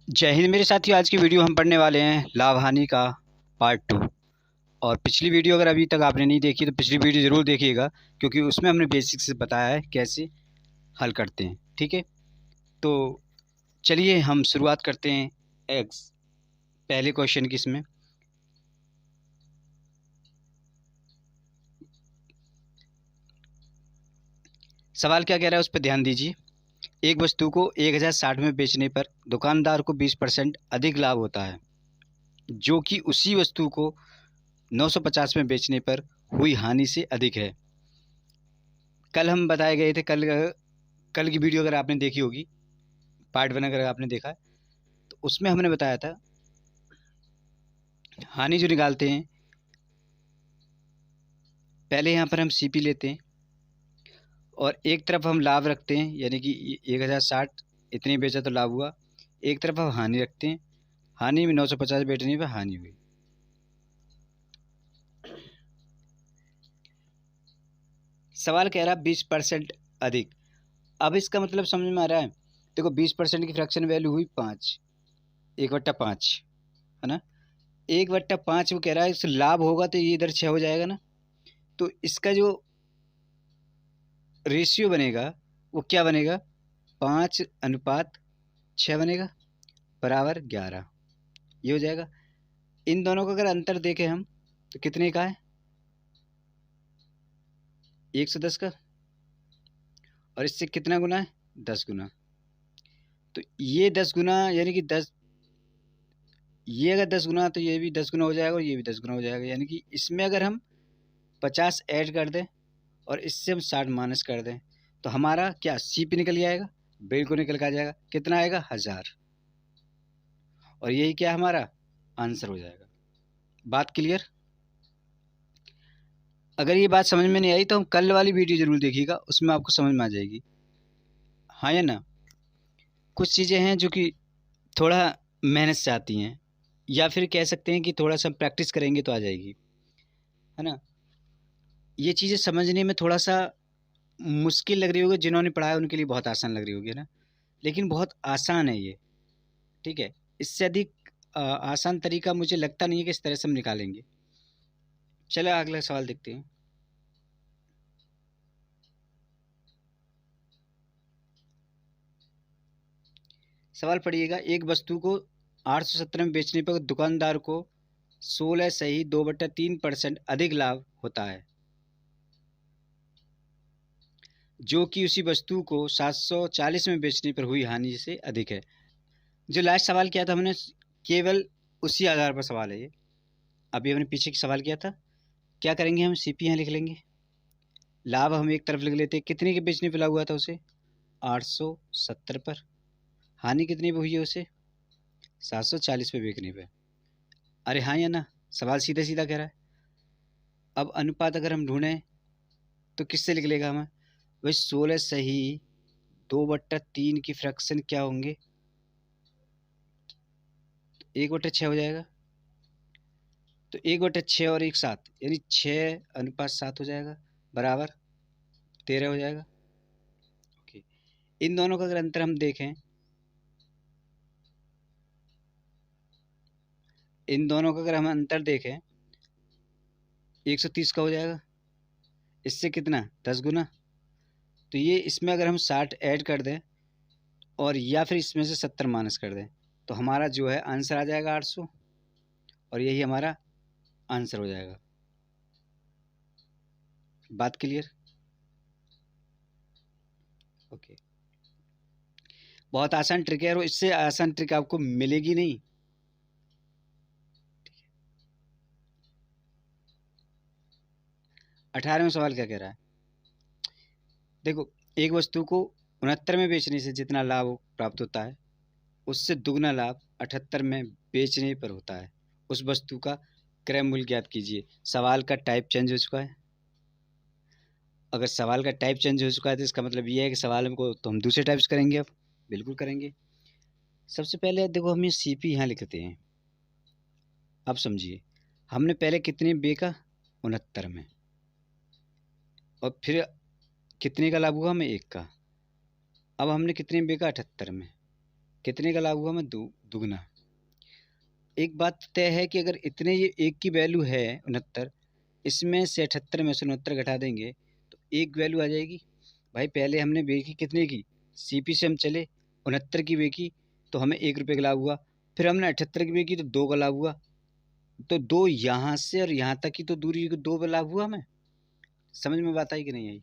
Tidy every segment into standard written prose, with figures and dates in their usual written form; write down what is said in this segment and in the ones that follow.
जय हिंद मेरे साथियों। आज की वीडियो हम पढ़ने वाले हैं लाभ हानि का पार्ट 2। और पिछली वीडियो अगर अभी तक आपने नहीं देखी तो पिछली वीडियो ज़रूर देखिएगा, क्योंकि उसमें हमने बेसिक से बताया है कैसे हल करते हैं। ठीक है, तो चलिए हम शुरुआत करते हैं एक्स पहले क्वेश्चन की। इसमें सवाल क्या कह रहा है उस पर ध्यान दीजिए। एक वस्तु को 1060 में बेचने पर दुकानदार को 20% अधिक लाभ होता है, जो कि उसी वस्तु को 950 में बेचने पर हुई हानि से अधिक है। कल हम बताए गए थे, कल की वीडियो अगर आपने देखी होगी, पार्ट 1 अगर आपने देखा है, तो उसमें हमने बताया था हानि जो निकालते हैं, पहले यहाँ पर हम सीपी लेते हैं और एक तरफ हम लाभ रखते हैं, यानी कि 1060 इतनी बेचा तो लाभ हुआ। एक तरफ हम हानि रखते हैं, हानि में 950 बेचने पर हानि हुई। सवाल कह रहा 20% अधिक। अब इसका मतलब समझ में आ रहा है। देखो 20% की फ्रैक्शन वैल्यू हुई 5, 1/5 है ना। 1/5 वो कह रहा है इससे लाभ होगा तो ये इधर 6 हो जाएगा ना। तो इसका जो रेशियो बनेगा वो क्या बनेगा, 5:6 बनेगा, बराबर 11। ये हो जाएगा। इन दोनों का अगर अंतर देखें हम तो कितने का है, 110 का, और इससे कितना गुना है, 10 गुना। तो ये 10 गुना यानी कि 10, ये अगर 10 गुना तो ये भी 10 गुना हो जाएगा और ये भी 10 गुना हो जाएगा। यानी कि इसमें अगर हम 50 ऐड कर दें और इससे हम 60 माइनस कर दें तो हमारा क्या सीपी निकल जाएगा, बिल्कुल निकल के आ जाएगा। कितना आएगा, 1000। और यही क्या हमारा आंसर हो जाएगा। बात क्लियर। अगर ये बात समझ में नहीं आई तो हम कल वाली वीडियो जरूर देखिएगा, उसमें आपको समझ में आ जाएगी। हाँ या ना। कुछ चीज़ें हैं जो कि थोड़ा मेहनत से आती हैं, या फिर कह सकते हैं कि थोड़ा सा प्रैक्टिस करेंगे तो आ जाएगी, है ना। ये चीज़ें समझने में थोड़ा सा मुश्किल लग रही होगी, जिन्होंने पढ़ा है उनके लिए बहुत आसान लग रही होगी, है ना। लेकिन बहुत आसान है ये। ठीक है, इससे अधिक आसान तरीका मुझे लगता नहीं है कि इस तरह से हम निकालेंगे। चलो अगला सवाल देखते हैं। सवाल पढ़िएगा। एक वस्तु को 817 में बेचने पर दुकानदार को 16 सही 2/3% अधिक लाभ होता है, जो कि उसी वस्तु को 740 में बेचने पर हुई हानि से अधिक है। जो लास्ट सवाल किया था हमने, केवल उसी आधार पर सवाल है ये। अभी हमने पीछे की सवाल किया था। क्या करेंगे हम, सीपी यहाँ लिख लेंगे। लाभ हम एक तरफ लिख लेते हैं, कितने के बेचने पर लाभ हुआ था उसे, 870 पर। हानि कितनी पे हुई है उसे, 740 पे बेचने पे। अरे हाँ या ना, सवाल सीधा सीधा कह रहा है। अब अनुपात अगर हम ढूंढें तो किससे निकलेगा लेगा हमें, वही 16 सही 2/3 की फ्रैक्शन क्या होंगे, 1/6 हो जाएगा। तो 1/6 और 1/7 यानी 6:7 हो जाएगा, बराबर 13 हो जाएगा। ओके, इन दोनों का अगर अंतर हम देखें, इन दोनों का अगर हम अंतर देखें 130 का हो जाएगा। इससे कितना, 10 गुना। तो ये इसमें अगर हम 60 ऐड कर दें और या फिर इसमें से 70 माइनस कर दें तो हमारा जो है आंसर आ जाएगा 800, और यही हमारा आंसर हो जाएगा। बात क्लियर। ओके, बहुत आसान ट्रिक है और इससे आसान ट्रिक आपको मिलेगी नहीं। 18वां सवाल क्या कह रहा है, देखो। एक वस्तु को 69 में बेचने से जितना लाभ प्राप्त होता है, उससे दुगना लाभ 78 में बेचने पर होता है। उस वस्तु का क्रय मूल्य ज्ञात कीजिए। सवाल का टाइप चेंज हो चुका है। अगर सवाल का टाइप चेंज हो चुका है तो इसका मतलब ये है कि सवाल हमको तो हम दूसरे टाइप्स करेंगे। अब बिल्कुल करेंगे। सबसे पहले देखो हम ये सीपी यहाँ लिखते हैं। अब समझिए, हमने पहले कितने बेचा, 69 में, और फिर कितने का लाभ हुआ हमें, 1 का। अब हमने कितने में बेचा, 78 में। कितने का लाभ हुआ हमें? दुगना। एक बात तय है कि अगर इतने ये एक की वैल्यू है 69, इसमें से 78 में से 69 घटा देंगे तो एक वैल्यू आ जाएगी। भाई पहले हमने बेची कितने की? सीपी से हम चले, 69 की बेची तो हमें 1 रुपये का लाभ हुआ। फिर हमने 78 की बेची तो 2 का लाभ हुआ। तो 2 यहाँ से और यहाँ तक की तो दूरी को 2 का लाभ हुआ हमें। समझ में बात आई कि नहीं आई?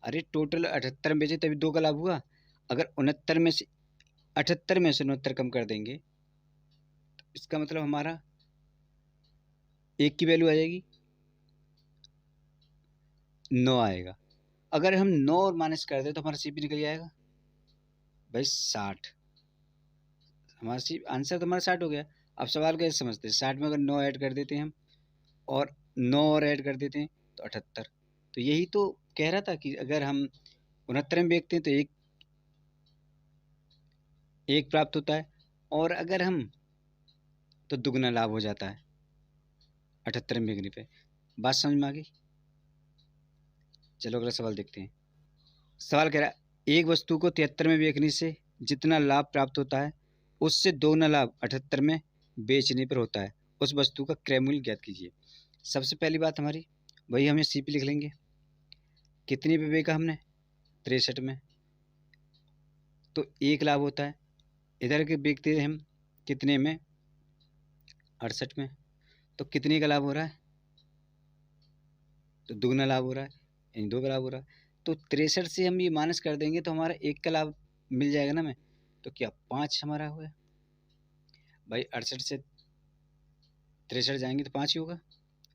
अरे टोटल 78 में बेचे तभी 2 का लाभ हुआ। अगर 69 में से 78 में से 69 कम कर देंगे तो इसका मतलब हमारा एक की वैल्यू आ जाएगी 9 आएगा। अगर हम 9 और माइनस कर दें तो हमारा सीपी निकल जाएगा भाई 60। हमारा सी आंसर तो हमारा 60 हो गया। अब सवाल कैसे समझते हैं? 60 में अगर 9 ऐड कर देते हैं हम और 9 और ऐड कर देते हैं तो 78। तो यही तो कह रहा था कि अगर हम 69 में बेचते हैं तो एक प्राप्त होता है, और अगर हम तो दुगना लाभ हो जाता है 78 में बेचने पे। बात समझ में आ गई? चलो अगला सवाल देखते हैं। सवाल कह रहा है एक वस्तु को 73 में बेचने से जितना लाभ प्राप्त होता है उससे दोगुना लाभ 78 में बेचने पर होता है। उस वस्तु का क्रय मूल्य ज्ञात कीजिए। सबसे पहली बात हमारी वही, हमें सीपी लिख लेंगे। कितने पे बेचा हमने? 63 में, तो एक लाभ होता है। इधर के बेचते हैं हम कितने में? 68 में, तो कितने का लाभ हो रहा है? तो दुगना लाभ हो रहा है, यानी 2 का लाभ हो रहा है। तो 63 से हम ये माइनस कर देंगे तो हमारा 1 का लाभ मिल जाएगा ना हमें। तो क्या 5 हमारा हुआ भाई? 68 से 63 जाएंगे तो 5 ही होगा।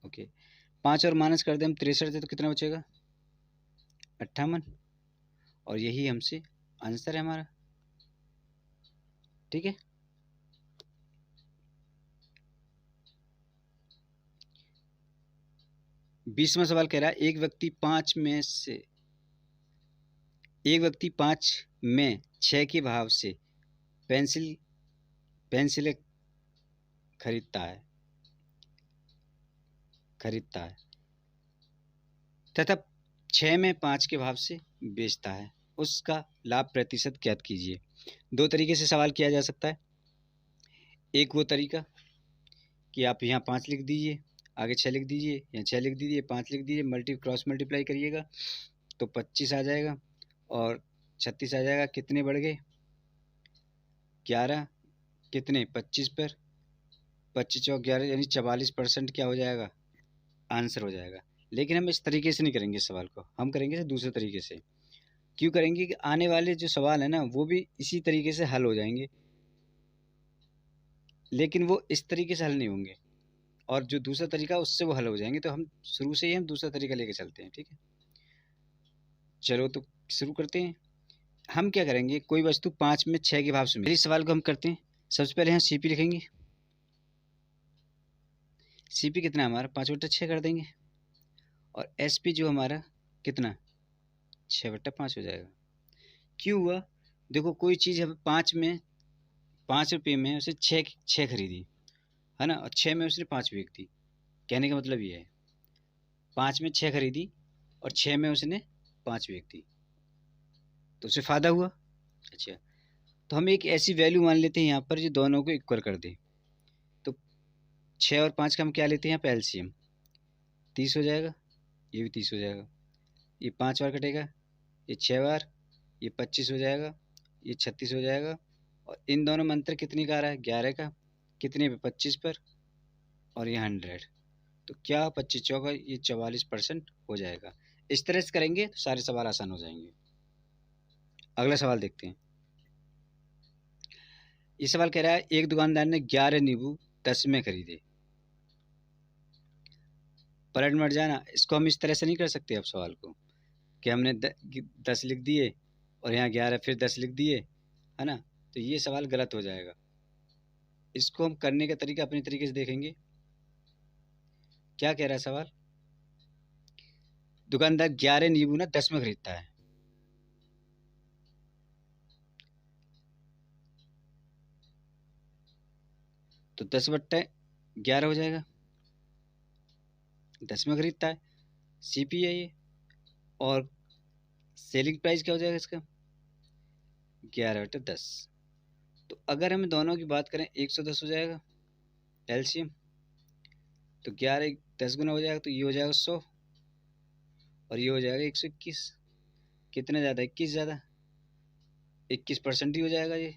ओके, 5 और माइनस कर दें हम 63 से तो कितना बचेगा? 58। और यही हमसे आंसर है हमारा। ठीक है, बीसवां सवाल कह रहा है एक व्यक्ति 5 में 6 के भाव से पेंसिलें खरीदता है तथा 6 में 5 के भाव से बेचता है। उसका लाभ प्रतिशत ज्ञात कीजिए। दो तरीके से सवाल किया जा सकता है। एक वो तरीका कि आप यहाँ 5 लिख दीजिए, आगे 6 लिख दीजिए, यहाँ 6 लिख दीजिए, 5 लिख दीजिए, क्रॉस मल्टीप्लाई करिएगा तो 25 आ जाएगा और 36 आ जाएगा। कितने बढ़ गए? 11। कितने? 25 पर 25 चौक 11, यानी 44% क्या हो जाएगा? आंसर हो जाएगा। लेकिन हम इस तरीके से नहीं करेंगे सवाल को, हम करेंगे दूसरे तरीके से। क्यों करेंगे कि आने वाले जो सवाल है ना वो भी इसी तरीके से हल हो जाएंगे, लेकिन वो इस तरीके से हल नहीं होंगे, और जो दूसरा तरीका उससे वो हल हो जाएंगे। तो हम शुरू से ही हम दूसरा तरीका लेके चलते हैं। ठीक है, चलो तो शुरू करते हैं। हम क्या करेंगे, कोई वस्तु 5 में 6 के भाव से मिली। इस सवाल को हम करते हैं। सबसे पहले हम सीपी लिखेंगे। सीपी कितना हमारा? 5/6 कर देंगे, और एसपी जो हमारा कितना? 6/5 हो जाएगा। क्यों हुआ? देखो कोई चीज़ हम 5 रुपये में उसे 6 खरीदी है ना, और 6 में उसने 5 बेच दी। कहने का मतलब ये है 5 में 6 खरीदी और 6 में उसने 5 बेच दी, तो उसे फ़ायदा हुआ। अच्छा, तो हम एक ऐसी वैल्यू मान लेते हैं यहाँ पर जो दोनों को इक्वल कर दे। तो 6 और 5 का हम क्या लेते हैं यहाँ पे? एलसीएम। 30 हो जाएगा, ये भी 30 हो जाएगा, ये 5 बार कटेगा, ये 6 बार, ये 25 हो जाएगा, ये 36 हो जाएगा। और इन दोनों में अंतर कितने का आ रहा है? 11 का। कितने पे? 25 पर, और ये 100। तो क्या 25 चौका ये 44% हो जाएगा। इस तरह से करेंगे तो सारे सवाल आसान हो जाएंगे। अगला सवाल देखते हैं। ये सवाल कह रहा है एक दुकानदार ने 11 नींबू 10 में खरीदे। पलट मर जाना, इसको हम इस तरह से नहीं कर सकते अब सवाल को कि हमने 10 लिख दिए और यहाँ 11 फिर 10 लिख दिए, है ना, तो ये सवाल गलत हो जाएगा। इसको हम करने का तरीका अपने तरीके से देखेंगे। क्या कह रहा है सवाल? दुकानदार 11 नींबू ना 10 में खरीदता है। तो 10/11 हो जाएगा, 10 में खरीदता है, सीपी है ये। और सेलिंग प्राइस क्या हो जाएगा इसका? 11/10। तो अगर हम दोनों की बात करें 110 हो जाएगा एलसीएम, तो 11 10 गुना हो जाएगा, तो ये हो जाएगा 100 और ये हो जाएगा 121। कितना ज़्यादा? 21 ज़्यादा, 21% ही हो जाएगा ये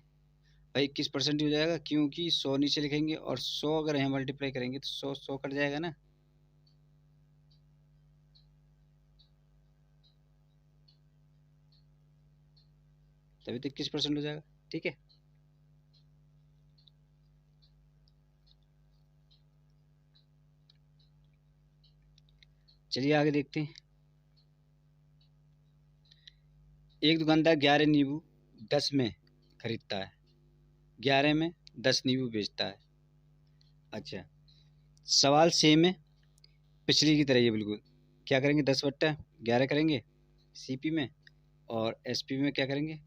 भाई, 21% ही हो जाएगा, क्योंकि 100 नीचे लिखेंगे और 100 अगर यहाँ मल्टीप्लाई करेंगे तो 100 100 कट जाएगा ना। तभी तो 21% हो जाएगा। ठीक है, चलिए आगे देखते हैं। एक दुकानदार 11 नींबू 10 में खरीदता है, 11 में 10 नींबू बेचता है। अच्छा, सवाल सेम है पिछली की तरह, ये बिल्कुल। क्या करेंगे? 10/11 करेंगे सीपी में, और एसपी में क्या करेंगे?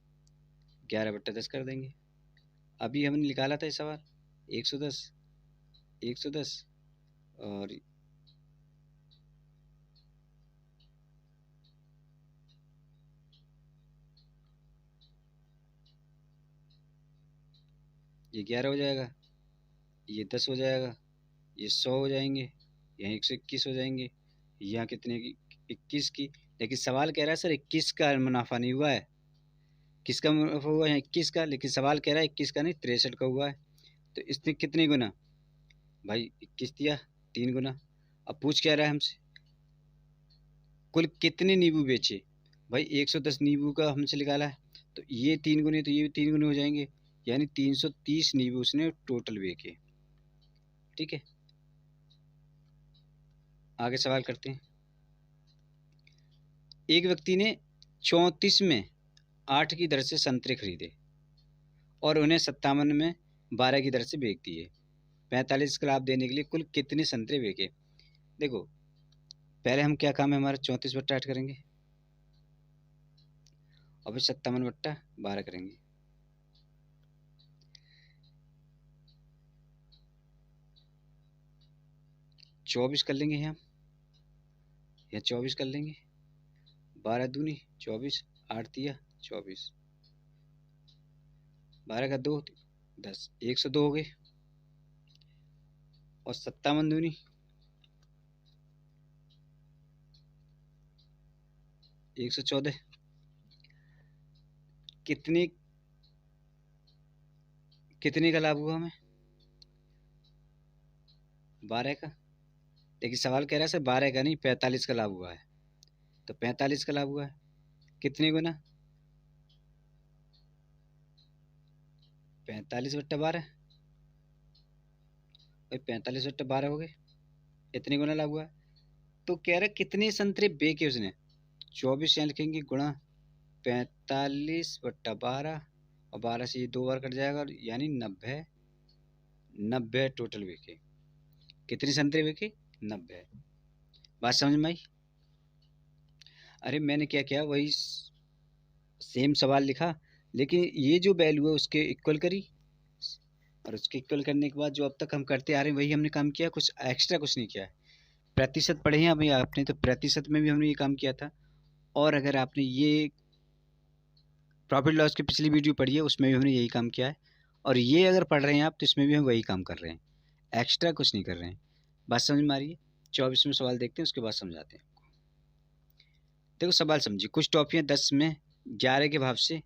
11/10 कर देंगे। अभी हमने निकाला था ये सवाल 110 110 और ये 11 हो जाएगा, ये 10 हो जाएगा, ये 100 हो जाएंगे, यहाँ 121 हो जाएंगे, यहाँ कितने की? 21 की। लेकिन सवाल कह रहा है सर 21 का मुनाफा नहीं हुआ है। किसका मुनाफा हुआ है? 21 का। लेकिन सवाल कह रहा है 21 का नहीं, 63 का हुआ है। तो इसने कितने गुना? भाई 21 दिया, 3 गुना। अब पूछ क्या रहा है हमसे? कुल कितने नींबू बेचे? भाई 110 नींबू का हमसे निकाला है, तो ये 3 गुने, तो ये 3 गुने हो जाएंगे, यानी 330 नींबू उसने टोटल बेचे। ठीक है, आगे सवाल करते हैं। एक व्यक्ति ने 34 में 8 की दर से संतरे खरीदे और उन्हें 57 में 12 की दर से बेच दिए। 45 का लाभ देने के लिए कुल कितने संतरे बेचे? देखो, पहले हम क्या काम है हमारा, 34/8 करेंगे और फिर 57/12 करेंगे। चौबीस कर लेंगे हम, या 24 कर लेंगे। 12 दूनी 24, 8 दिया 24, 12 का 2 10, 102 हो गए। और 57 दूनी 114। कितने कितने का लाभ हुआ हमें? 12 का। लेकिन सवाल कह रहा है सर 12 का नहीं, 45 का लाभ हुआ है। तो 45 का लाभ हुआ है, कितने गुना? 45/12। भाई 45/12 हो गए, इतने गुना लाभ हुआ है। तो कह रहा है कितने संतरे बेचे उसने? 24 यहाँ लिखेंगे गुणा 45/12, और 12 से ये 2 बार कट जाएगा, यानी 90। 90 टोटल बेचे। कितने संतरे बेचे? 90। बात समझ में आई? अरे मैंने क्या किया, वही सेम सवाल लिखा, लेकिन ये जो वैल्यू है उसके इक्वल करी, और उसके इक्वल करने के बाद जो अब तक हम करते आ रहे हैं वही हमने काम किया, कुछ एक्स्ट्रा कुछ नहीं किया है। प्रतिशत पढ़े हैं अभी आपने, तो प्रतिशत में भी हमने ये काम किया था। और अगर आपने ये प्रॉफिट लॉस की पिछली वीडियो पढ़ी है, उसमें भी हमने यही काम किया है। और ये अगर पढ़ रहे हैं आप, तो इसमें भी हम वही काम कर रहे हैं, एक्स्ट्रा कुछ नहीं कर रहे हैं। बात समझ में आ रही है? 24वें सवाल देखते हैं, उसके बाद समझाते हैं। देखो सवाल समझिए। कुछ टॉफियाँ 10 में 11 के भाव से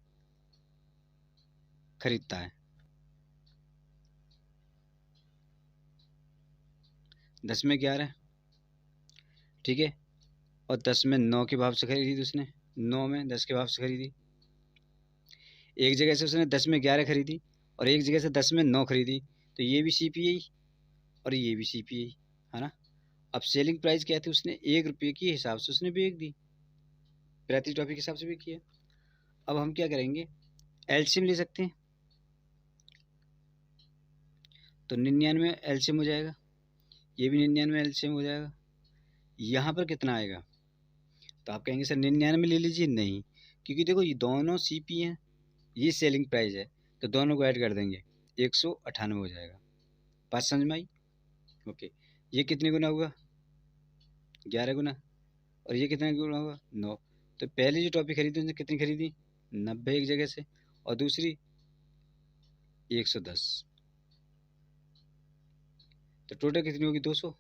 खरीदता है, 10 में 11, ठीक है। और 10 में 9 के भाव से खरीदी उसने, 9 में 10 के भाव से खरीदी। एक जगह से उसने 10 में 11 खरीदी और एक जगह से 10 में 9 खरीदी, तो ये भी CPI और ये भी CPI है ना। अब सेलिंग प्राइस क्या थी? उसने 1 रुपये के हिसाब से उसने बेच दी, प्रति टॉफी के हिसाब से बेची है। अब हम क्या करेंगे, एलसीएम ले सकते हैं। तो 99 एलसीएम हो जाएगा, ये भी 99 एलसीएम हो जाएगा। यहाँ पर कितना आएगा? तो आप कहेंगे सर 99 ले लीजिए, नहीं, क्योंकि देखो ये दोनों CP हैं, ये सेलिंग प्राइस है, तो दोनों को ऐड कर देंगे, 198 हो जाएगा। बात समझ में आई? ओके। ये कितने गुना हुआ? 11 गुना। और ये कितने गुना हुआ? 9। तो पहली जो टॉपिक खरीदी उसने कितनी खरीदी? 90 एक जगह से, और दूसरी 110, तो टोटल कितनी होगी? 200।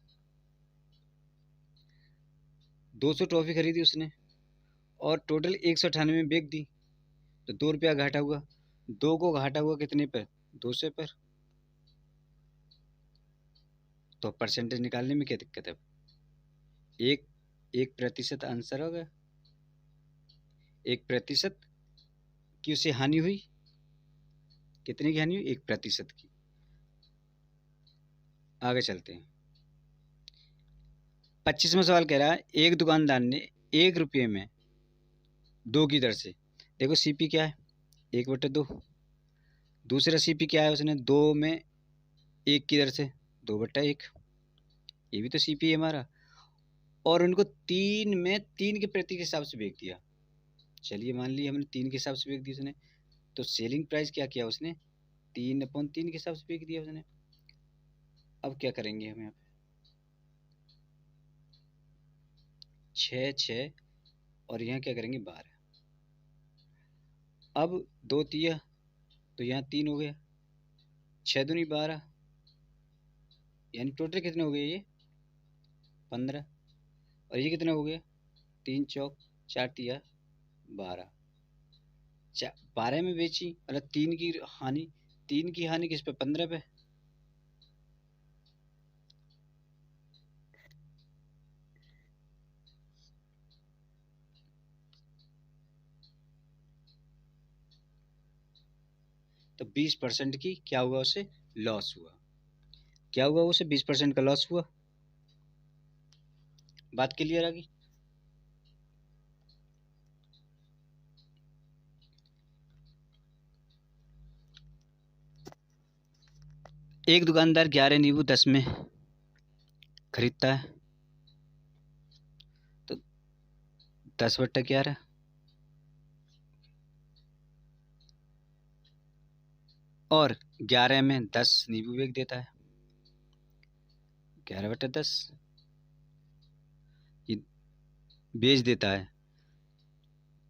200 ट्रॉफी खरीदी उसने और टोटल 198 में बेच दी, तो 2 रुपया घाटा हुआ। 2 को घाटा हुआ कितने पर? 200 पर। तो परसेंटेज निकालने में क्या दिक्कत है? एक 1% आंसर हो गया। 1% की उसे हानि हुई। कितने की हानि हुई? 1% की। आगे चलते हैं। 25वां सवाल कह रहा है एक दुकानदार ने 1 रुपये में 2 की दर से, देखो सीपी क्या है? 1/2। दूसरा सीपी क्या है? उसने 2 में 1 की दर से 2/1। ये भी तो सीपी है हमारा। और उनको 3 में 3 के प्रति के हिसाब से बेच दिया। चलिए मान लिया हमने 3 के हिसाब से बेच दी उसने, तो सेलिंग प्राइस क्या किया उसने? 3/3 के हिसाब से बेच दिया उसने। अब क्या करेंगे हम यहाँ पे? 6 6 और यहाँ क्या करेंगे? 12। अब 2 तिया तो यहाँ 3 हो गया, 6 दूनी 12, यानी टोटल कितने हो गए? ये 15। और ये कितना हो गया? 3 चौक 4 तिया 12। 12 में बेची, मतलब 3 की हानि। 3 की हानि किस पे? 15 पे। तो 20% की क्या हुआ? उसे लॉस हुआ। क्या हुआ? उसे 20% का लॉस हुआ। बात क्लियर आ गई? एक दुकानदार 11 नींबू 10 में खरीदता है, तो 10/11 और 11 में 10 नींबू बेच देता है। 11/10 ये बेच देता है,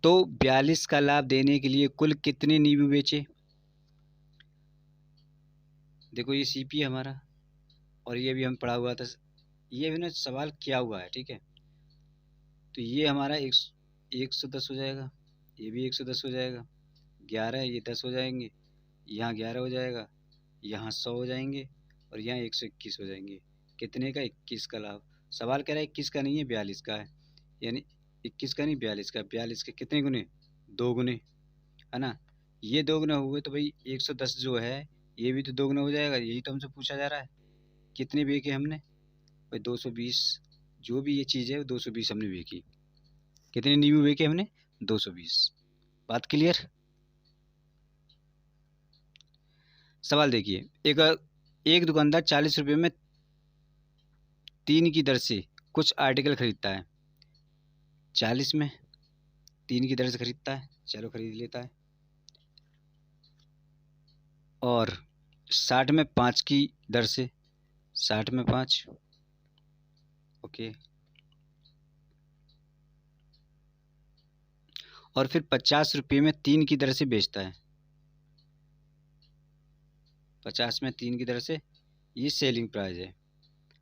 तो 42 का लाभ देने के लिए कुल कितने नींबू बेचे? देखो ये सीपी है हमारा, और ये भी हम पढ़ा हुआ था। ये भी ना सवाल किया हुआ है, ठीक है। तो ये हमारा 110 हो जाएगा, ये भी 110 हो जाएगा, 11 ये 10 हो जाएंगे, यहाँ 11 हो जाएगा, यहाँ 100 हो जाएंगे, और यहाँ 121 हो जाएंगे। कितने का? 21 का लाभ। सवाल कह रहा है 21 का नहीं है, 42 का है। यानी 21 का नहीं, 42 का। 42 के कितने गुने? 2 गुने, है ना। ये 2 गुना हुए तो भाई 110 जो है ये भी तो 2 गुना हो जाएगा। यही तो हमसे पूछा जा रहा है। कितने बेचे हमने? भाई 220। जो भी ये चीज़ है वो 220 हमने बेची। कितने नींबू बेचे हमने? 220। बात क्लियर? सवाल देखिए, एक एक दुकानदार 40 रुपये में 3 की दर से कुछ आर्टिकल खरीदता है। 40 में 3 की दर से खरीदता है, चलो खरीद लेता है। और 60 में 5 की दर से, 60 में 5, ओके। और फिर 50 रुपये में 3 की दर से बेचता है। 50 में 3 की दर से, ये सेलिंग प्राइस है,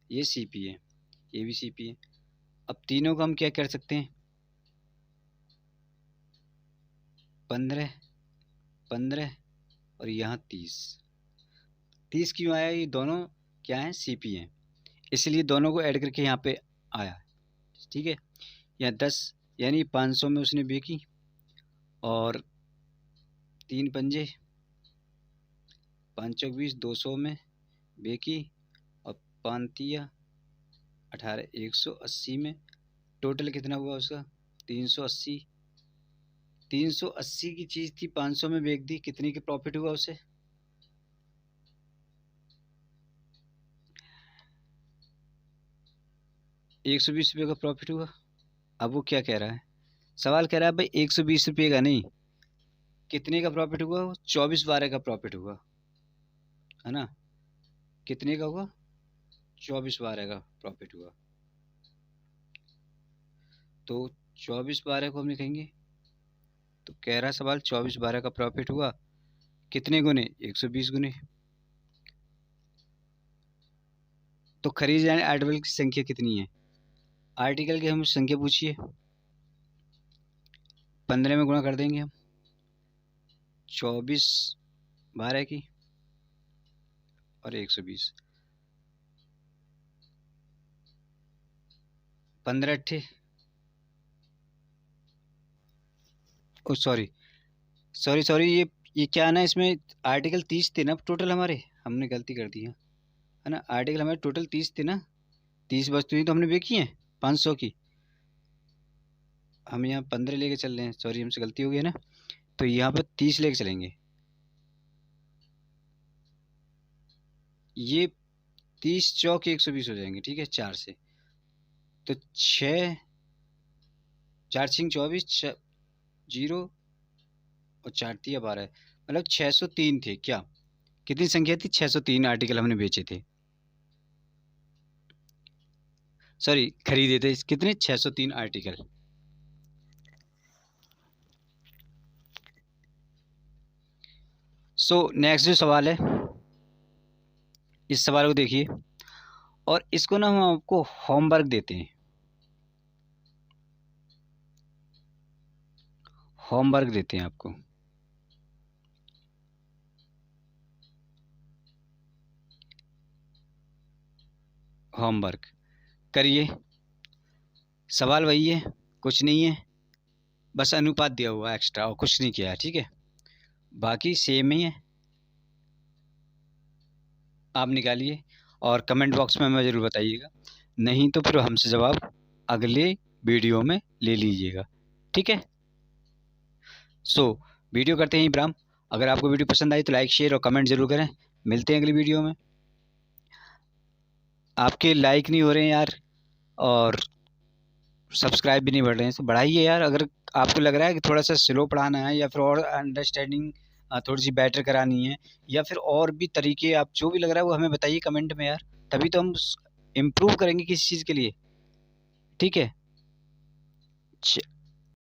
ये सीपी है, ये भी सीपी है। अब तीनों का हम क्या कर सकते हैं? 15 15 और यहाँ 30। 30 क्यों आया? ये दोनों क्या हैं? सीपी हैं, इसलिए दोनों को ऐड करके यहाँ पे आया, ठीक है। यहाँ 10 यानी 500 में उसने बेची, और 3 पंजे 5 चौक 20, 200 में बेची, और 5 तिया 18, 180 में। टोटल कितना हुआ उसका? 380। 380 की चीज़ थी, 500 में बेच दी, कितने की प्रॉफिट हुआ उसे? 120 रुपये का प्रॉफिट हुआ। अब वो क्या कह रहा है? सवाल कह रहा है भाई 120 रुपये का नहीं, कितने का प्रॉफिट हुआ? 24/12 का प्रॉफिट हुआ, है ना। कितने का हुआ? 24/12 का प्रॉफिट हुआ। तो 24/12 को हम लिखेंगे, तो कह रहा सवाल 24/12 का प्रॉफिट हुआ, कितने गुने? 120 गुने। तो खरीदे जाने आर्टिकल की संख्या कितनी है? आर्टिकल की हम संख्या पूछिए, 15 में गुणा कर देंगे हम, 24 12 की और 120, 15 अट्ठे, ओ सॉरी सॉरी सॉरी, ये क्या ना, इसमें आर्टिकल 30 थे ना टोटल हमारे, हमने गलती कर दी है ना। आर्टिकल हमारे टोटल 30 थे ना, 30 वस्तुएं तो हमने बेची हैं 500 की, हम यहाँ 15 लेके चल रहे हैं, सॉरी हमसे गलती हो गई है ना। तो यहाँ पर 30 लेके चलेंगे, ये 30 चौक 120 हो जाएंगे, ठीक है, 4 से। तो 6 4 छिंग 24, 0 और 4 तिया 12, मतलब 603 थे क्या? कितनी संख्या थी? 603 आर्टिकल हमने बेचे थे, सॉरी खरीदे थे। कितने? 603 आर्टिकल। सो नेक्स्ट जो सवाल है, इस सवाल को देखिए, और इसको ना हम आपको होमवर्क देते हैं, होमवर्क देते हैं आपको। होमवर्क करिए, सवाल वही है, कुछ नहीं है, बस अनुपात दिया हुआ है एक्स्ट्रा, और कुछ नहीं किया है, ठीक है, बाकी सेम ही है। आप निकालिए और कमेंट बॉक्स में हमें ज़रूर बताइएगा, नहीं तो फिर हमसे जवाब अगले वीडियो में ले लीजिएगा, ठीक है। सो वीडियो करते हैं इब्राहिम, अगर आपको वीडियो पसंद आई तो लाइक शेयर और कमेंट ज़रूर करें। मिलते हैं अगली वीडियो में। आपके लाइक नहीं हो रहे हैं यार, और सब्सक्राइब भी नहीं बढ़ रहे हैं, तो बढ़ाइए यार। अगर आपको लग रहा है कि थोड़ा सा स्लो पढ़ाना है, या फिर और अंडरस्टैंडिंग थोड़ी सी बेटर करानी है, या फिर और भी तरीके, आप जो भी लग रहा है वो हमें बताइए कमेंट में यार, तभी तो हम इम्प्रूव करेंगे किसी चीज़ के लिए, ठीक है।